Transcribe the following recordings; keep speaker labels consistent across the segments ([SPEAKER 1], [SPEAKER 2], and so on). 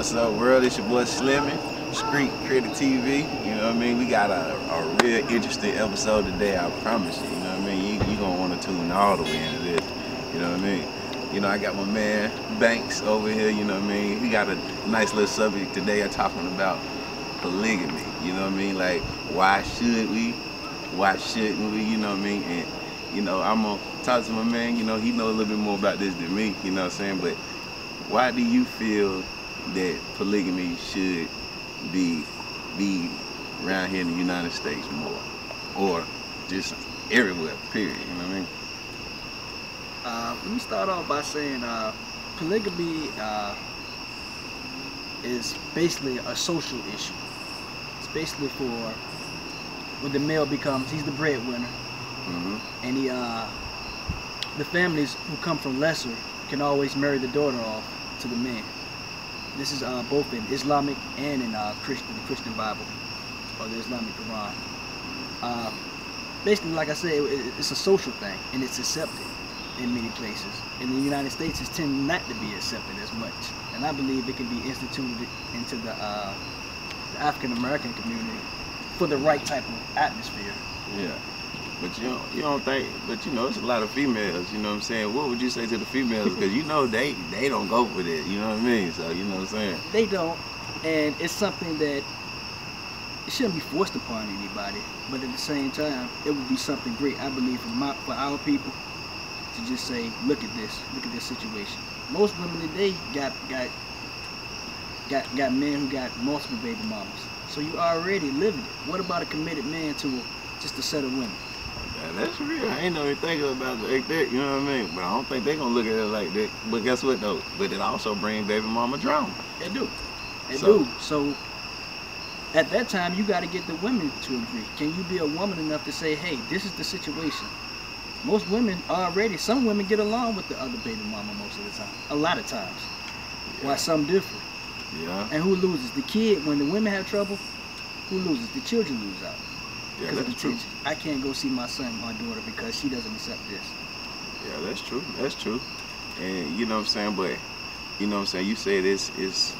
[SPEAKER 1] What's up, world? It's your boy Slimmy, Sctv. You know what I mean? We got a real interesting episode today, I promise you. You know what I mean? You gonna want to tune all the way into this. You know what I mean? You know, I got my man Banks over here. You know what I mean? He got a nice little subject today. I'm talking about polygamy. You know what I mean? Like, why should we? Why shouldn't we? You know what I mean? And you know, I'm gonna talk to my man. You know, he know a little bit more about this than me. You know what I'm saying? But why do you feel that polygamy should be around here in the United States more, or just everywhere? Period. You know what I mean?
[SPEAKER 2] Let me start off by saying polygamy is basically a social issue. It's basically for when the male becomes, he's the breadwinner, and the families who come from lesser can always marry the daughter off to the man. This is both in Islamic and in the Christian Bible, or the Islamic Quran. Basically, like I said, it's a social thing, and it's accepted in many places. In the United States, it's tend not to be accepted as much, and I believe it can be instituted into the African American community for the right type of atmosphere.
[SPEAKER 1] Yeah. But you don't think, but you know, it's a lot of females, you know what I'm saying? What would you say to the females? Because you know they don't go for that, you know what I mean? So, you know what I'm saying?
[SPEAKER 2] They don't, and it's something that it shouldn't be forced upon anybody, but at the same time, it would be something great, I believe, for our people to just say, look at this situation. Most women today got men who got multiple baby mamas, so you already living it. What about a committed man to just a set of women?
[SPEAKER 1] That's real. I ain't never thinking about it like that, you know what I mean? But I don't think they gonna look at it like that. But guess what though? But it also brings baby mama drama.
[SPEAKER 2] They do. They do. So at that time, you got to get the women to agree. Can you be a woman enough to say, hey, this is the situation? Most women already, some women get along with the other baby mama most of the time. A lot of times. Yeah. While some different.
[SPEAKER 1] Yeah.
[SPEAKER 2] And who loses? The kid. When the women have trouble, who loses? The children lose out.
[SPEAKER 1] Yeah,
[SPEAKER 2] because of the
[SPEAKER 1] true.
[SPEAKER 2] tension. I can't go see my son, my daughter, because she doesn't accept this.
[SPEAKER 1] Yeah, that's true. That's true. And you know what I'm saying, but you know what I'm saying, you said it's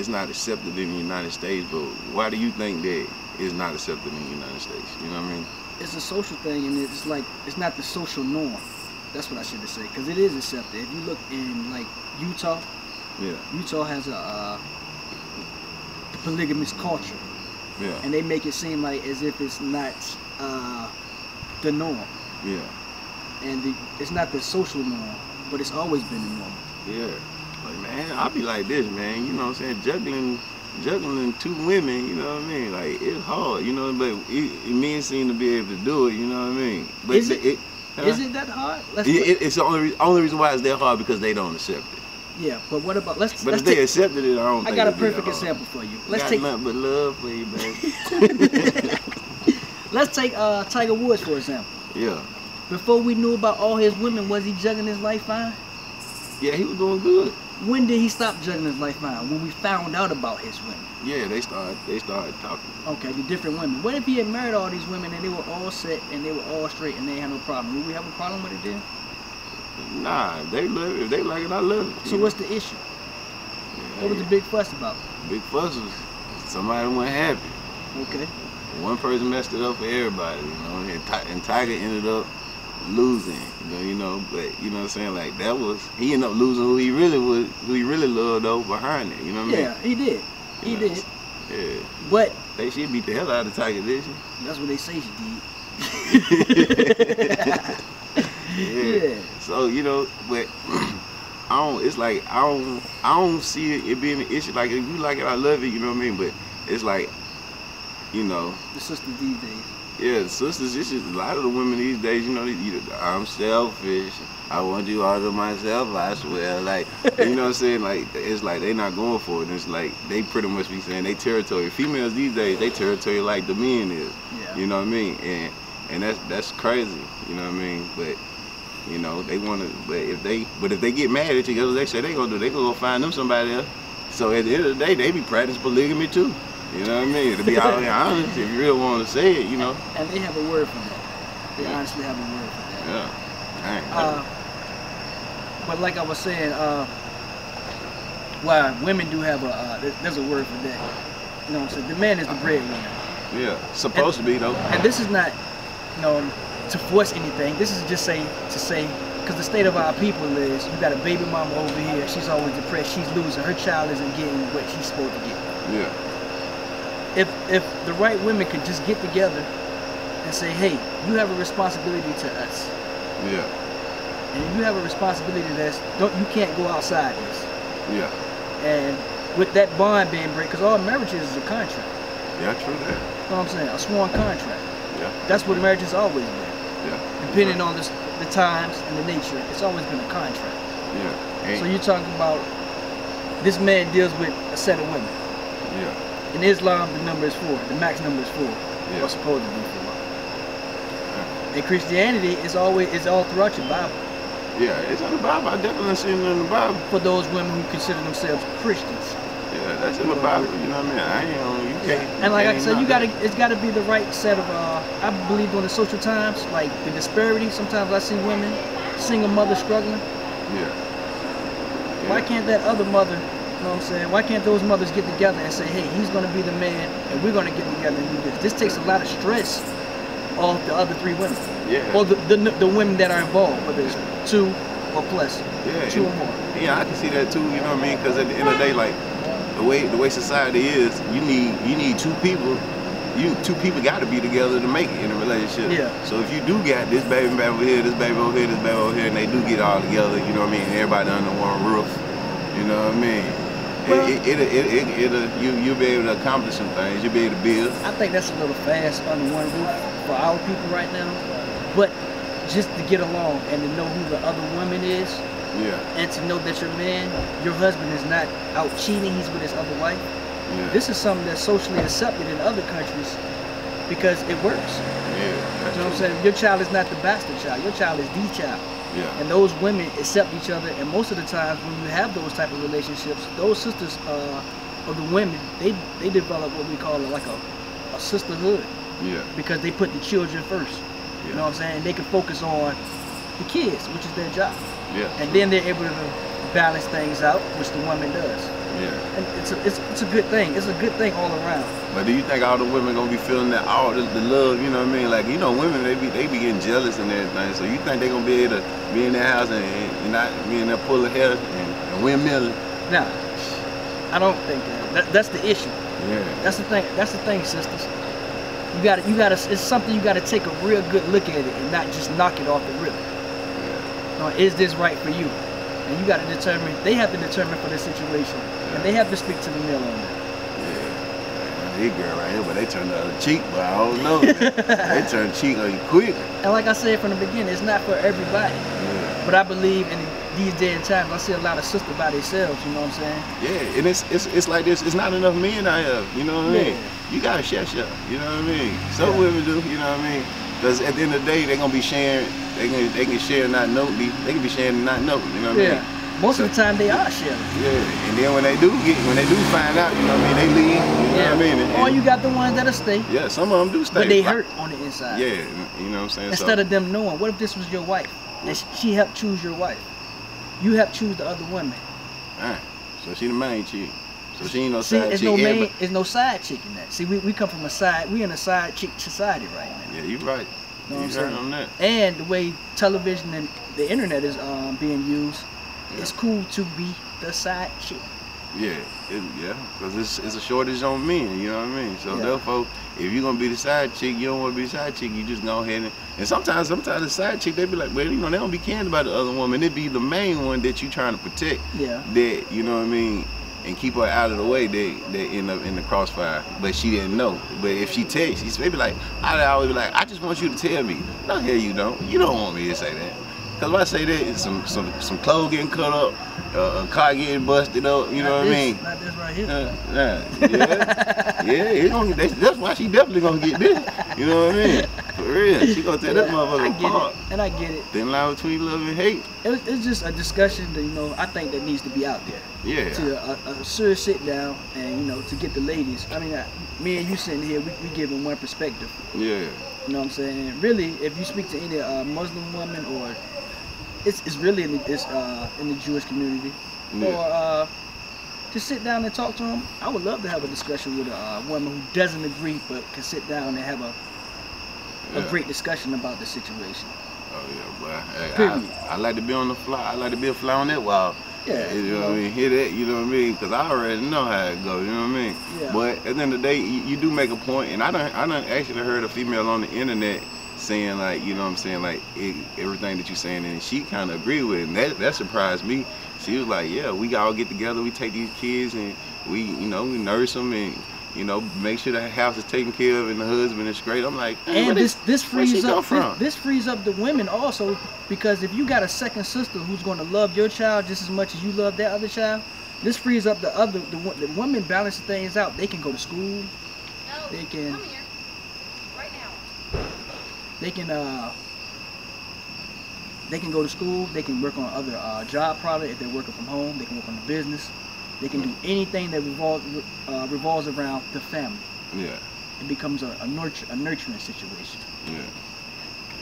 [SPEAKER 1] not accepted in the United States, but why do you think that it's not accepted in the United States? You know what I mean?
[SPEAKER 2] It's a social thing, and it's like, it's not the social norm. That's what I should have said, because it is accepted. If you look in like Utah,
[SPEAKER 1] yeah,
[SPEAKER 2] Utah has a polygamous culture.
[SPEAKER 1] Yeah.
[SPEAKER 2] And they make it seem like as if it's not the norm.
[SPEAKER 1] Yeah.
[SPEAKER 2] And it's not the social norm, but it's always been the norm.
[SPEAKER 1] Yeah. Like, man, I be like this, man. You know what I'm saying? Juggling two women, you know what I mean? Like, it's hard, you know, but men seem to be able to do it, you know what I mean? But
[SPEAKER 2] is it that hard?
[SPEAKER 1] It's the only reason why it's that hard, because they don't accept it.
[SPEAKER 2] Yeah, but what about
[SPEAKER 1] But if they accepted it, I don't think
[SPEAKER 2] I got a perfect example for you.
[SPEAKER 1] Let's take nothing but love for you, baby.
[SPEAKER 2] Let's take Tiger Woods for example.
[SPEAKER 1] Yeah.
[SPEAKER 2] Before we knew about all his women, was he juggling his life fine?
[SPEAKER 1] Yeah, he was doing good.
[SPEAKER 2] When did he stop juggling his life fine? When we found out about his women.
[SPEAKER 1] Yeah, they started talking.
[SPEAKER 2] Okay, the different women. What if he had married all these women and they were all set and they were all straight and they had no problem? Would we have a problem with it then?
[SPEAKER 1] Nah, they love it. If they like it, I love it.
[SPEAKER 2] So what's the issue?
[SPEAKER 1] Yeah,
[SPEAKER 2] what was the big fuss about?
[SPEAKER 1] Big fuss was somebody wasn't happy.
[SPEAKER 2] Okay.
[SPEAKER 1] One person messed it up for everybody, you know, and Tiger ended up losing, you know, but you know what I'm saying, like he ended up losing who he really loved though behind it, you know what I mean?
[SPEAKER 2] Yeah, he did. He did.
[SPEAKER 1] Yeah.
[SPEAKER 2] But
[SPEAKER 1] she beat the hell out of Tiger, didn't she?
[SPEAKER 2] That's what they say she did.
[SPEAKER 1] Yeah. So, you know, but it's like I don't see it being an issue. Like, if you like it, I love it, you know what I mean? But it's like, you know,
[SPEAKER 2] the sisters these days.
[SPEAKER 1] Yeah, the sisters, it's just a lot of the women these days, you know, I'm selfish, I want you all to myself, I swear, like, you know what I'm saying? Like, it's like they not going for it. It's like they pretty much be saying they territory. Females these days, they territory like the men is.
[SPEAKER 2] Yeah.
[SPEAKER 1] You know what I mean? And that's crazy, you know what I mean? But you know, they want to. But if they get mad at you, because they say they gonna go find them somebody else. So at the end of the day, they be practicing polygamy too. You know what I mean? To be all honest, if you really want to say it, you know.
[SPEAKER 2] And they have a word for that. They honestly have a word for that.
[SPEAKER 1] Yeah.
[SPEAKER 2] But like I was saying, While women do have there's a word for that. You know what I'm saying? The man is the breadwinner.
[SPEAKER 1] Yeah, supposed to be though.
[SPEAKER 2] And this is not, you know, to force anything. This is just to say, because the state of our people is, you got a baby mama over here. She's always depressed. She's losing. Her child isn't getting what she's supposed to get.
[SPEAKER 1] Yeah.
[SPEAKER 2] If the right women could just get together and say, hey, you have a responsibility to us.
[SPEAKER 1] Yeah.
[SPEAKER 2] And you have a responsibility you can't go outside this.
[SPEAKER 1] Yeah.
[SPEAKER 2] And with that bond being break, because all marriages is a contract.
[SPEAKER 1] Yeah, true that.
[SPEAKER 2] You know what I'm saying? A sworn contract.
[SPEAKER 1] Yeah.
[SPEAKER 2] That's what marriage has always been.
[SPEAKER 1] Yeah.
[SPEAKER 2] Depending on the times and the nature, it's always been a contract.
[SPEAKER 1] Yeah.
[SPEAKER 2] So you're talking about this man deals with a set of women.
[SPEAKER 1] Yeah.
[SPEAKER 2] In Islam, the number is 4. The max number is 4.
[SPEAKER 1] Yeah.
[SPEAKER 2] Or supposed to be 4. Yeah. In Christianity, it's all throughout your Bible.
[SPEAKER 1] Yeah, it's in the Bible. I definitely seen it in the Bible.
[SPEAKER 2] For those women who consider themselves Christians.
[SPEAKER 1] Yeah, that's in the Bible. You know what I mean? You can't.
[SPEAKER 2] And like I said, it's gotta be the right set of. I believe during the social times, like the disparity. Sometimes I see women, single mothers struggling.
[SPEAKER 1] Yeah.
[SPEAKER 2] Why can't that other mother? You know what I'm saying? Why can't those mothers get together and say, hey, he's gonna be the man, and we're gonna get together and do this? This takes a lot of stress off the other 3 women.
[SPEAKER 1] Yeah.
[SPEAKER 2] Or the women that are involved, whether it's 2 or plus.
[SPEAKER 1] Yeah.
[SPEAKER 2] 2 or more.
[SPEAKER 1] Yeah, I can see that too. You know what I mean? Because at the end of the day, like the way society is, you need 2 people. Two people got to be together to make it in a relationship.
[SPEAKER 2] Yeah.
[SPEAKER 1] So if you do got this baby over here, this baby over here, this baby over here, and they do get all together, you know what I mean? Everybody under one roof. You know what I mean? Well, you'll be able to accomplish some things. You'll be able to build.
[SPEAKER 2] I think that's a little fast under one roof for our people right now. But just to get along and to know who the other woman is,
[SPEAKER 1] yeah,
[SPEAKER 2] and to know that your man, your husband is not out cheating, he's with his other wife.
[SPEAKER 1] Yeah.
[SPEAKER 2] This is something that's socially accepted in other countries because it works.
[SPEAKER 1] Yeah,
[SPEAKER 2] you know what I'm saying? Your child is not the bastard child. Your child is the child.
[SPEAKER 1] Yeah.
[SPEAKER 2] And those women accept each other, and most of the times when you have those type of relationships, those sisters of the women, they develop what we call like a sisterhood.
[SPEAKER 1] Yeah.
[SPEAKER 2] Because they put the children first.
[SPEAKER 1] Yeah. You
[SPEAKER 2] know what I'm saying? They can focus on the kids, which is their job.
[SPEAKER 1] Yeah.
[SPEAKER 2] And then they're able to balance things out, which the woman does.
[SPEAKER 1] Yeah.
[SPEAKER 2] And it's a good thing. It's a good thing all around.
[SPEAKER 1] But do you think all the women gonna be feeling that all the love? You know what I mean? Like, you know, women they be getting jealous and everything. So you think they gonna be able to be in their house and not be in there pulling hair and windmilling?
[SPEAKER 2] Nah, I don't think that. That's the issue.
[SPEAKER 1] Yeah.
[SPEAKER 2] That's the thing. That's the thing, sisters. You gotta. It's something you gotta take a real good look at it and not just knock it off the rip.
[SPEAKER 1] Yeah.
[SPEAKER 2] Is this right for you? And you gotta determine. They have to determine for the situation, and they have to speak to the male on that.
[SPEAKER 1] This girl right here, but they turn the other cheek, but I don't know. They turn cheek on you quick.
[SPEAKER 2] And like I said from the beginning, it's not for everybody.
[SPEAKER 1] Yeah.
[SPEAKER 2] But I believe in these days and times, I see a lot of sisters by themselves. You know what I'm saying?
[SPEAKER 1] Yeah, and it's like this. It's not enough men out here. You know what I mean?
[SPEAKER 2] Yeah.
[SPEAKER 1] You gotta share. You know what I mean? Some women do. You know what I mean? Because at the end of the day, they're gonna be sharing. They can share and not know. They can be sharing and not know. You know what I mean?
[SPEAKER 2] Most of the time they are sharing.
[SPEAKER 1] Yeah, and then when they do find out, you know what I mean, they leave. You know what I mean?
[SPEAKER 2] Or you got the ones that'll stay.
[SPEAKER 1] Yeah, some of them do stay.
[SPEAKER 2] But they hurt on the inside.
[SPEAKER 1] Yeah, you know what I'm saying?
[SPEAKER 2] Instead of them knowing, what if this was your wife? And she helped choose your wife. You helped choose the other women.
[SPEAKER 1] Alright, so she the main chick. So she ain't no side chick.
[SPEAKER 2] It's no side chick in that. See, we come from we in a side chick society right now.
[SPEAKER 1] Yeah, you right.
[SPEAKER 2] You know what I'm saying?
[SPEAKER 1] On that.
[SPEAKER 2] And the way television and the internet is being used, it's cool to be the side chick.
[SPEAKER 1] Yeah, because it's a shortage on men, you know what I mean? So therefore, if you're gonna be the side chick, you don't want to be the side chick, you just go ahead and sometimes the side chick, they be like, well, you know, they don't be caring about the other woman. It be the main one that you trying to protect.
[SPEAKER 2] Yeah.
[SPEAKER 1] That, you know what I mean, and keep her out of the way. They end up in the crossfire, but she didn't know. But if she tells, she's maybe like, I always be like, I just want you to tell me. No, hell you don't. You don't want me to say that. Cause when I say that, it's some clothes getting cut up, a car getting busted up. You know what I mean?
[SPEAKER 2] Not this right here.
[SPEAKER 1] That's why she definitely gonna get this. You know what I mean? For real, she gonna tear that motherfucker apart.
[SPEAKER 2] And I get it.
[SPEAKER 1] Thin line between love and hate.
[SPEAKER 2] It's just a discussion that I think that needs to be out there.
[SPEAKER 1] Yeah.
[SPEAKER 2] To a serious sit down and to get the ladies. I mean, me and you sitting here, we giving one perspective.
[SPEAKER 1] Yeah.
[SPEAKER 2] You know what I'm saying? Really, if you speak to any Muslim woman or it's really in the Jewish community, or to sit down and talk to them. I would love to have a discussion with a woman who doesn't agree, but can sit down and have a great discussion about the situation.
[SPEAKER 1] Oh yeah, boy.
[SPEAKER 2] Period.
[SPEAKER 1] I like to be on the fly. I like to be a fly on that wall.
[SPEAKER 2] Yeah,
[SPEAKER 1] you know what I mean. Hear that? You know what I mean? Because I already know how it goes. You know what I mean?
[SPEAKER 2] Yeah.
[SPEAKER 1] But at the end of the day, you do make a point, and I done actually heard a female on the internet saying like, you know what I'm saying, like everything that you're saying, and she kind of agreed with it, and that surprised me. She was like, yeah, we all get together, we take these kids, and we nurse them, and make sure the house is taken care of and the husband is straight. I'm like,
[SPEAKER 2] and this frees up the women also, because if you got a second sister who's going to love your child just as much as you love that other child, this frees up the women balance things out. They can go to school. They can come here right now. They can go to school. They can work on other job projects if they're working from home. They can work on the business. They can do anything that revolves around the family. Yeah. It becomes a nurturing situation.
[SPEAKER 1] Yeah.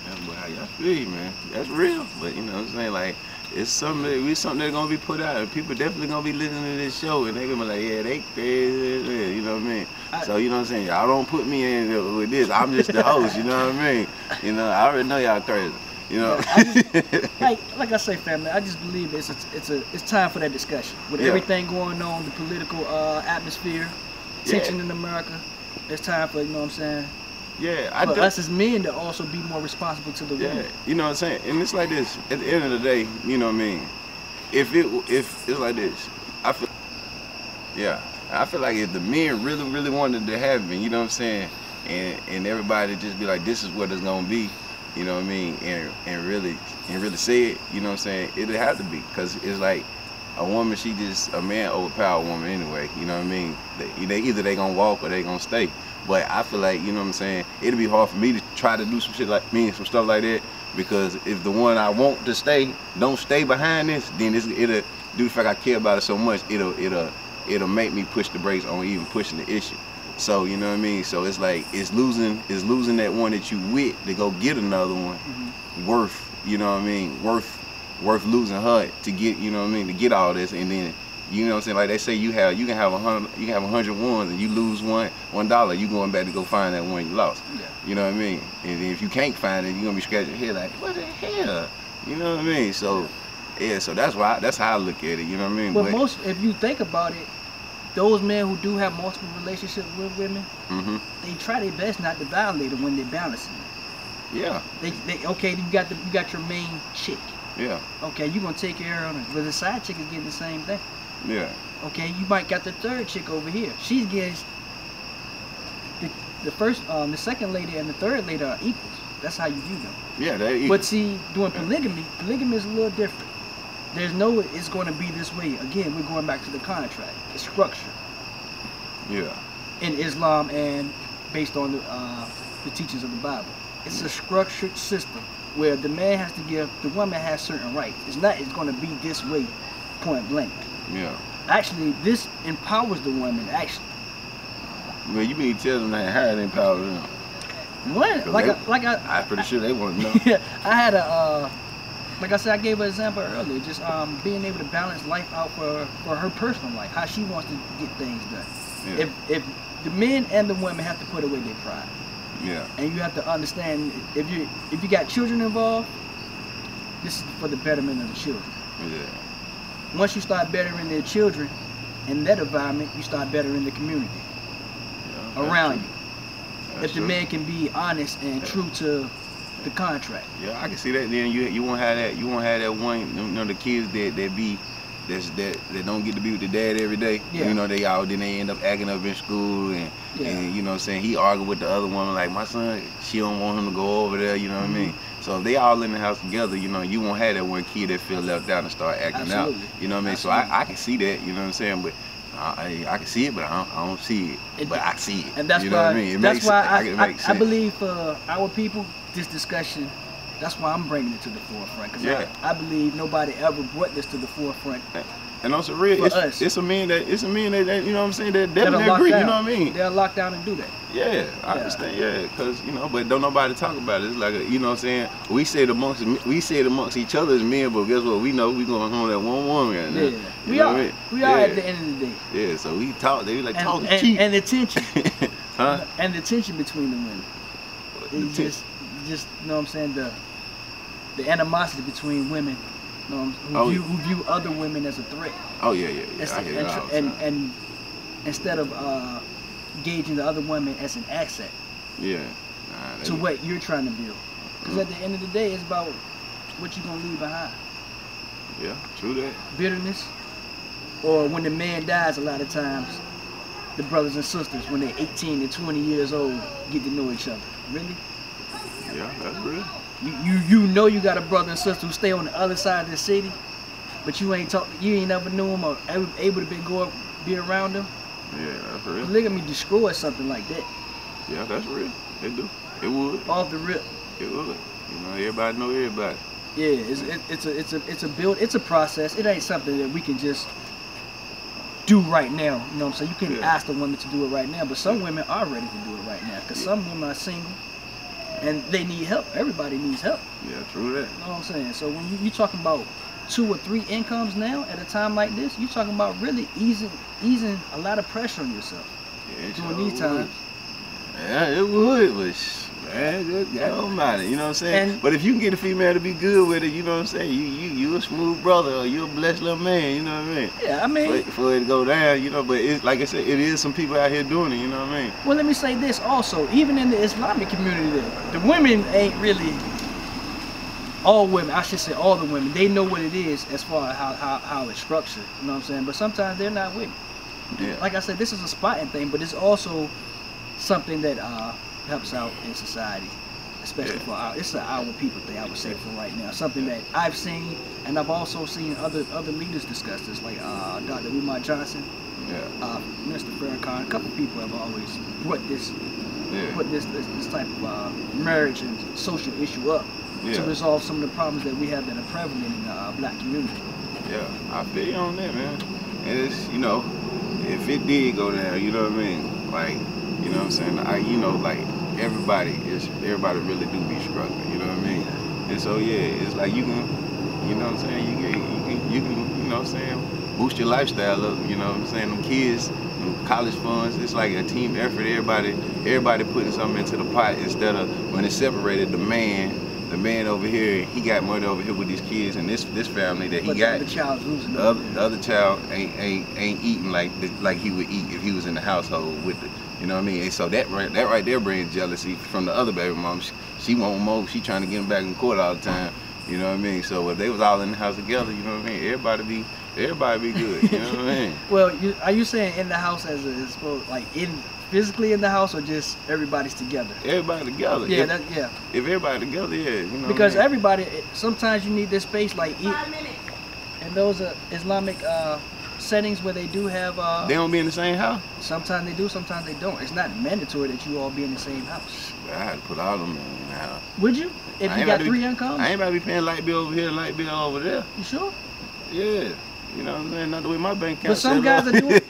[SPEAKER 1] That's how y'all feel, man. That's real. But you know what I'm saying? Like, it's something that's gonna be put out, and people definitely gonna be listening to this show, and they gonna be like, yeah, they crazy, you know what I mean? So you know what I'm saying? Y'all don't put me in with this. I'm just the host, you know what I mean? I already know y'all crazy. You know,
[SPEAKER 2] like I say, family. I just believe it's time for that discussion with everything going on, the political atmosphere, tension in America. It's time for, you know what I'm saying.
[SPEAKER 1] Yeah,
[SPEAKER 2] for us as men to also be more responsible to the women.
[SPEAKER 1] You know what I'm saying. And it's like this. At the end of the day, you know what I mean. If it's like this, I feel like if the men really wanted to have me, you know what I'm saying, and everybody just be like, this is what it's gonna be. You know what I mean, and really say it. You know what I'm saying. It'd have to be, because it's like a woman. A man overpower a woman anyway. You know what I mean. Either they gonna walk or they gonna stay. But I feel like, you know what I'm saying, it'd be hard for me to try to do some shit like me and some stuff like that, because if the one I want to stay don't stay behind this, then it'll do the fact I care about it so much. It'll make me push the brakes on even pushing the issue. So you know what I mean. So it's like it's losing that one that you with to go get another one, worth, you know what I mean, worth losing her to get, you know what I mean, to get all this, and then, you know what I'm saying, like they say you can have 100 ones and you lose $1, you going back to go find that one you lost. Yeah. You know what I mean. And if you can't find it, you're gonna be scratching your head like, what the hell, you know what I mean. So so that's how I look at it. You know what I mean.
[SPEAKER 2] But most, if you think about it, those men who do have multiple relationships with women, they try their best not to violate them when they're balancing it. Yeah. Okay, you got your main chick. Yeah. Okay, you gonna take care of her, but the side chick is getting the same thing. Yeah. Okay, you might got the third chick over here. She's getting the second lady and the third lady are equals. That's how you view them. Yeah, they're equal. But see, doing polygamy is a little different. There's no, it's going to be this way. Again, we're going back to the contract, the structure. Yeah. In Islam and based on the teachings of the Bible, it's a structured system where the man has to give, the woman has certain rights. It's going to be this way, point blank. Yeah. Actually, this empowers the woman. Actually.
[SPEAKER 1] Well, you mean tell them that how it empowers them?
[SPEAKER 2] What?
[SPEAKER 1] I'm pretty sure they want to know.
[SPEAKER 2] Yeah, I had like I said, I gave an example earlier, just being able to balance life out for her personal life, how she wants to get things done. Yeah. If the men and the women have to put away their pride. Yeah. And you have to understand, if you got children involved, this is for the betterment of the children. Yeah. Once you start bettering their children in that environment, you start bettering the community around you. If the man can be honest and true to the contract. Yeah, I
[SPEAKER 1] can see that. Then you won't have that. You won't have that one. You know, the kids that don't get to be with the dad every day. Yeah. You know, they end up acting up in school, and you know what I'm saying, he argued with the other woman like, my son, she don't want him to go over there. You know what I mean. So if they all in the house together, you know, you won't have that one kid that feel left out and start acting out. You know what I mean. So I can see that. You know what I'm saying, but. I can see it, but I don't see it. But I see it.
[SPEAKER 2] And that's
[SPEAKER 1] you know
[SPEAKER 2] why,
[SPEAKER 1] what I mean?
[SPEAKER 2] That's why I believe for our people, this discussion, that's why I'm bringing it to the forefront. Because I believe nobody ever brought this to the forefront
[SPEAKER 1] And on some real, it's a man that you know what I'm saying, that definitely agree. You know what I mean?
[SPEAKER 2] They'll lock down and do that.
[SPEAKER 1] Yeah, I understand. Yeah, because you know, but don't nobody talk about it. It's like you know what I'm saying. We say it amongst each other as men, but guess what? We know we going home that one woman right now.
[SPEAKER 2] Yeah, we are. I mean? We are at the end of the day.
[SPEAKER 1] Yeah, so we talk. They be like talking
[SPEAKER 2] cheap. And the tension. Huh? And the tension between the women. It's just you know what I'm saying, the animosity between women, you know, who view other women as a threat.
[SPEAKER 1] Oh yeah. I hear that
[SPEAKER 2] and instead of gauging the other woman as an asset.
[SPEAKER 1] Yeah.
[SPEAKER 2] To what you're trying to build. Because at the end of the day, it's about what you're gonna leave behind.
[SPEAKER 1] Yeah, true that.
[SPEAKER 2] Bitterness, or when the man dies, a lot of times, the brothers and sisters, when they're 18 and 20 years old, get to know each other. Really?
[SPEAKER 1] Yeah, that's real.
[SPEAKER 2] You know you got a brother and sister who stay on the other side of the city, but you ain't never knew them or able to be around them.
[SPEAKER 1] Yeah, that's real.
[SPEAKER 2] Polygamy destroys something like that.
[SPEAKER 1] Yeah, that's real. It do. It would.
[SPEAKER 2] Off the rip.
[SPEAKER 1] It would. You know, everybody know everybody.
[SPEAKER 2] Yeah, it's a process. It ain't something that we can just do right now. You know what I'm saying? You can ask the women to do it right now, but some women are ready to do it right now because some women are single and they need help. Everybody needs help.
[SPEAKER 1] Yeah, true that.
[SPEAKER 2] You know what I'm saying? So when you're talking about 2 or 3 incomes now at a time like this, you're talking about really easing a lot of pressure on yourself during these times.
[SPEAKER 1] Yeah, it would, but man, that don't matter, you know what I'm saying? But if you can get a female to be good with it, you know what I'm saying? You a smooth brother, or you a blessed little man, you know what I mean?
[SPEAKER 2] Yeah, I mean,
[SPEAKER 1] for it to go down, you know. But it's like I said, it is some people out here doing it, you know what I mean?
[SPEAKER 2] Well, let me say this also. Even in the Islamic community, the women ain't really all women. I should say all the women. They know what it is as far as how it's structured. You know what I'm saying? But sometimes they're not with it.
[SPEAKER 1] Yeah.
[SPEAKER 2] Like I said, this is a spotting thing, but it's also something that helps out in society, especially for it's our people thing, I would say, for right now. Something that I've seen, and I've also seen other leaders discuss this, like Dr. Umar Johnson, Mr. Farrakhan. A couple people have always brought this type of marriage and social issue up to resolve some of the problems that we have that are prevalent in the black community. Yeah,
[SPEAKER 1] I feel you on that, man. And it's, you know, if it did go down, you know what I mean, like, you know what I'm saying? You know, like everybody really do be struggling. You know what I mean? And so it's like you can, you know what I'm saying? You can, you know what I'm saying? Boost your lifestyle up. You know what I'm saying? Them kids, them college funds. It's like a team effort. Everybody putting something into the pot instead of when it's separated. The man over here, he got money over here with these kids and this family that he got.
[SPEAKER 2] The child's losing.
[SPEAKER 1] The other child ain't eating like he would eat if he was in the household with the. You know what I mean? And so that right there brings jealousy from the other baby mom. She want more. She trying to get him back in court all the time. You know what I mean? So if they was all in the house together, you know what I mean? Everybody be good. You know what I mean?
[SPEAKER 2] Well, are you saying in the house as like physically in the house, or just everybody's together?
[SPEAKER 1] Everybody together.
[SPEAKER 2] Yeah,
[SPEAKER 1] If everybody together, you know.
[SPEAKER 2] Because
[SPEAKER 1] what I mean?
[SPEAKER 2] everybody, sometimes you need this space, like and those are Islamic settings where they do have
[SPEAKER 1] they don't be in the same house.
[SPEAKER 2] Sometimes they do, sometimes they don't. It's not mandatory that you all be in the same house.
[SPEAKER 1] I had to put all them in the house.
[SPEAKER 2] Would you? If you got 3 incomes?
[SPEAKER 1] I ain't about to be paying light bill over here and light bill over there.
[SPEAKER 2] You sure?
[SPEAKER 1] Yeah. You know what I'm saying? Not the way my bank account.
[SPEAKER 2] But some guys are doing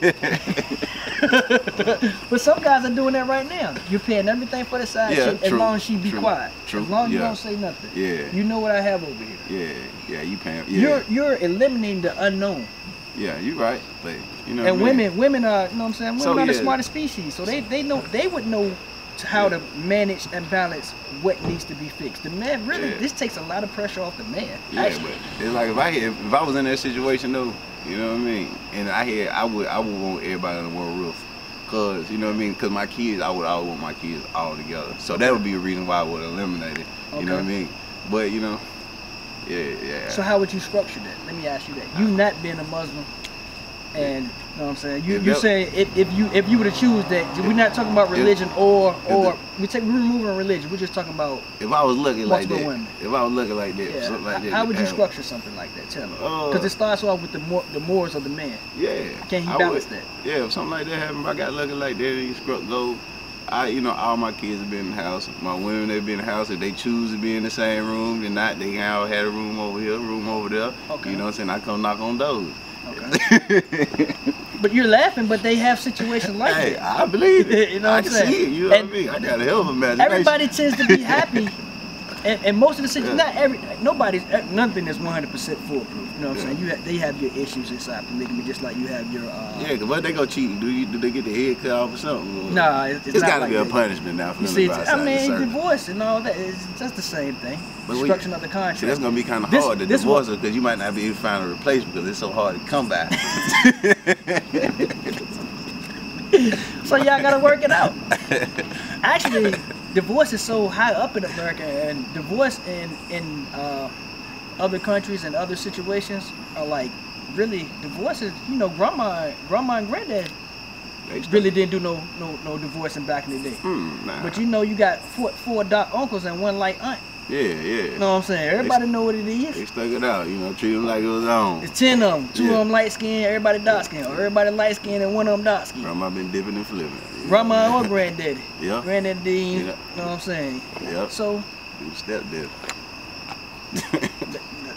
[SPEAKER 2] But some guys are doing that right now. You're paying everything for the side chick as long as she be quiet. As long as you don't say nothing.
[SPEAKER 1] Yeah.
[SPEAKER 2] You know what I have over here.
[SPEAKER 1] Yeah, you paying. Yeah.
[SPEAKER 2] You're eliminating the unknown.
[SPEAKER 1] Yeah, you're right. But you know.
[SPEAKER 2] And women are, you know what I'm saying? Women are the smartest species. So they know, they would know how to manage and balance what needs to be fixed. The man really, this takes a lot of pressure off the man.
[SPEAKER 1] Yeah, but it's like if I was in that situation though, you know what I mean, and I would want everybody under one roof, cause you know what I mean, cause my kids, I would always want my kids all together. So that would be a reason why I would eliminate it. You know what I mean? But you know, yeah.
[SPEAKER 2] So how would you structure that? Let me ask you that. You not being a Muslim, and you know what I'm saying? You're saying if you were to choose that, we're not talking about religion we're removing religion. We're just talking about
[SPEAKER 1] if I was looking like that.
[SPEAKER 2] Women.
[SPEAKER 1] If I was looking like that, something like that.
[SPEAKER 2] How would you structure something like that? Tell me. Because it starts off with the mores of the man.
[SPEAKER 1] Yeah.
[SPEAKER 2] Can he balance that?
[SPEAKER 1] Yeah. If something like that happened, if I got looking like that, you go. You know, all my kids have been in the house. My women, they've been in the house. If they choose to be in the same room, then not, they can all have a room over here, a room over there.
[SPEAKER 2] Okay.
[SPEAKER 1] You know what I'm saying? I come knock on doors.
[SPEAKER 2] Okay. But you're laughing, but they have situations like
[SPEAKER 1] Hey,
[SPEAKER 2] that.
[SPEAKER 1] I believe it.
[SPEAKER 2] You know what
[SPEAKER 1] I
[SPEAKER 2] I'm
[SPEAKER 1] can
[SPEAKER 2] saying?
[SPEAKER 1] see it. You know what I mean? I got a hell of a imagination.
[SPEAKER 2] Everybody tends to be happy. And most of the situations, nothing is 100% foolproof. You know what I'm saying? They have your issues inside polygamy, just like you have your.
[SPEAKER 1] Yeah, cause what they go cheating? Do they get their head cut off or something?
[SPEAKER 2] Nah, it's
[SPEAKER 1] got to
[SPEAKER 2] like
[SPEAKER 1] be a
[SPEAKER 2] that.
[SPEAKER 1] punishment now for
[SPEAKER 2] You
[SPEAKER 1] them
[SPEAKER 2] see,
[SPEAKER 1] to go outside
[SPEAKER 2] I
[SPEAKER 1] the
[SPEAKER 2] mean,
[SPEAKER 1] circle.
[SPEAKER 2] divorce and all that is just the same thing.
[SPEAKER 1] But
[SPEAKER 2] Destruction of the contract.
[SPEAKER 1] See, that's gonna be kind of
[SPEAKER 2] This-
[SPEAKER 1] hard to
[SPEAKER 2] this
[SPEAKER 1] divorce her because you might not be able to find a replacement because it's so hard to come by.
[SPEAKER 2] So y'all gotta work it out. Actually, divorce is so high up in America, and divorce in other countries and other situations are like really divorces. You know, grandma and granddad really didn't do no divorcing back in the day.
[SPEAKER 1] Nah.
[SPEAKER 2] But you know, you got four dark uncles and one light aunt.
[SPEAKER 1] Yeah.
[SPEAKER 2] You know what I'm saying? Everybody know what it is.
[SPEAKER 1] They stuck it out, you know, treat them like it was on.
[SPEAKER 2] It's 10 of them. Two of them light skinned, everybody dark skinned, or everybody light skinned and one of them dark skinned.
[SPEAKER 1] Grandma been dipping and flipping.
[SPEAKER 2] Grandma or granddaddy.
[SPEAKER 1] Yeah.
[SPEAKER 2] Granddaddy Dean.
[SPEAKER 1] Yeah.
[SPEAKER 2] You know what I'm saying?
[SPEAKER 1] Yep.
[SPEAKER 2] So
[SPEAKER 1] Step dip.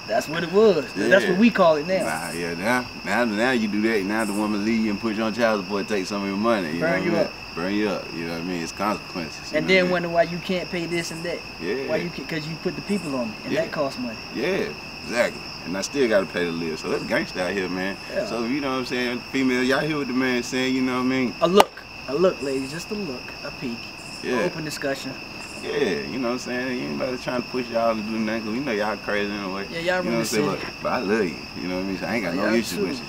[SPEAKER 2] that's what it was.
[SPEAKER 1] Yeah.
[SPEAKER 2] That's what we call it now.
[SPEAKER 1] Nah, yeah, now you do that. Now the woman leave you and put you on child support, take some of your money.
[SPEAKER 2] Burn you up.
[SPEAKER 1] Burn you up. You know what I mean? It's consequences.
[SPEAKER 2] And then wonder why you can't pay this and that.
[SPEAKER 1] Yeah.
[SPEAKER 2] Why you can't? Because you put the people on it, and that costs money.
[SPEAKER 1] Yeah, exactly. And I still gotta pay to live. So that's gangsta out here, man.
[SPEAKER 2] Yeah.
[SPEAKER 1] So you know what I'm saying? Female, y'all hear what the man saying, you know what I mean?
[SPEAKER 2] A look, ladies, just a look, a peek,
[SPEAKER 1] Yeah.
[SPEAKER 2] open discussion.
[SPEAKER 1] Yeah, you know what I'm saying? You ain't about to try to push y'all to do nothing, 'cause we know y'all crazy anyway.
[SPEAKER 2] Yeah, y'all
[SPEAKER 1] You know
[SPEAKER 2] really
[SPEAKER 1] what I'm saying?
[SPEAKER 2] silly.
[SPEAKER 1] But I love you. You know what I mean? So I ain't got no
[SPEAKER 2] Y'all
[SPEAKER 1] issues
[SPEAKER 2] too.
[SPEAKER 1] with you.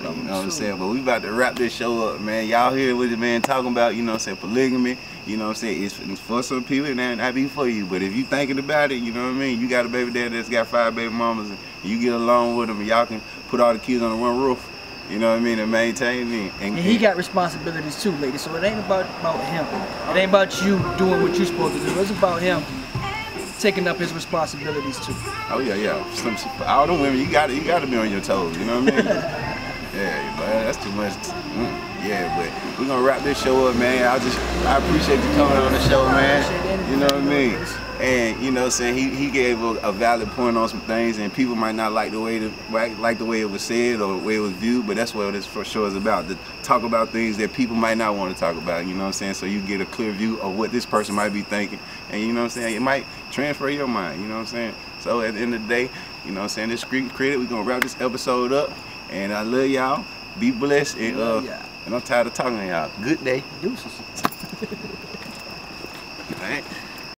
[SPEAKER 2] Love
[SPEAKER 1] You
[SPEAKER 2] you
[SPEAKER 1] know what I'm
[SPEAKER 2] too.
[SPEAKER 1] saying? But we about to wrap this show up, man. Y'all hear what the man talking about, you know what I'm saying? Polygamy, you know what I'm saying? It's for some people and not be for you. But if you thinking about it, you know what I mean? You got a baby daddy that's got 5 baby mamas and you get along with them and y'all can put all the kids on one roof. You know what I mean? And maintain me.
[SPEAKER 2] And he got responsibilities too, ladies. So it ain't about him. It ain't about you doing what you're supposed to do. It's about him taking up his responsibilities too.
[SPEAKER 1] Oh yeah. All them women, you gotta be on your toes. You know what I mean? Yeah, but that's too much. Yeah, but we're gonna wrap this show up, man. I appreciate you coming on the show, man. You know what I mean? And you know what I'm saying, he gave a valid point on some things, and people might not like the way it was said or the way it was viewed, but that's what this for sure is about, to talk about things that people might not want to talk about, you know what I'm saying, so you get a clear view of what this person might be thinking, and you know what I'm saying, it might transfer your mind, you know what I'm saying. So at the end of the day, you know what I'm saying, this Street Credit, we're gonna wrap this episode up, and I love y'all, be blessed, and I'm tired of talking to y'all. Good day.
[SPEAKER 2] Deuces.
[SPEAKER 1] All right.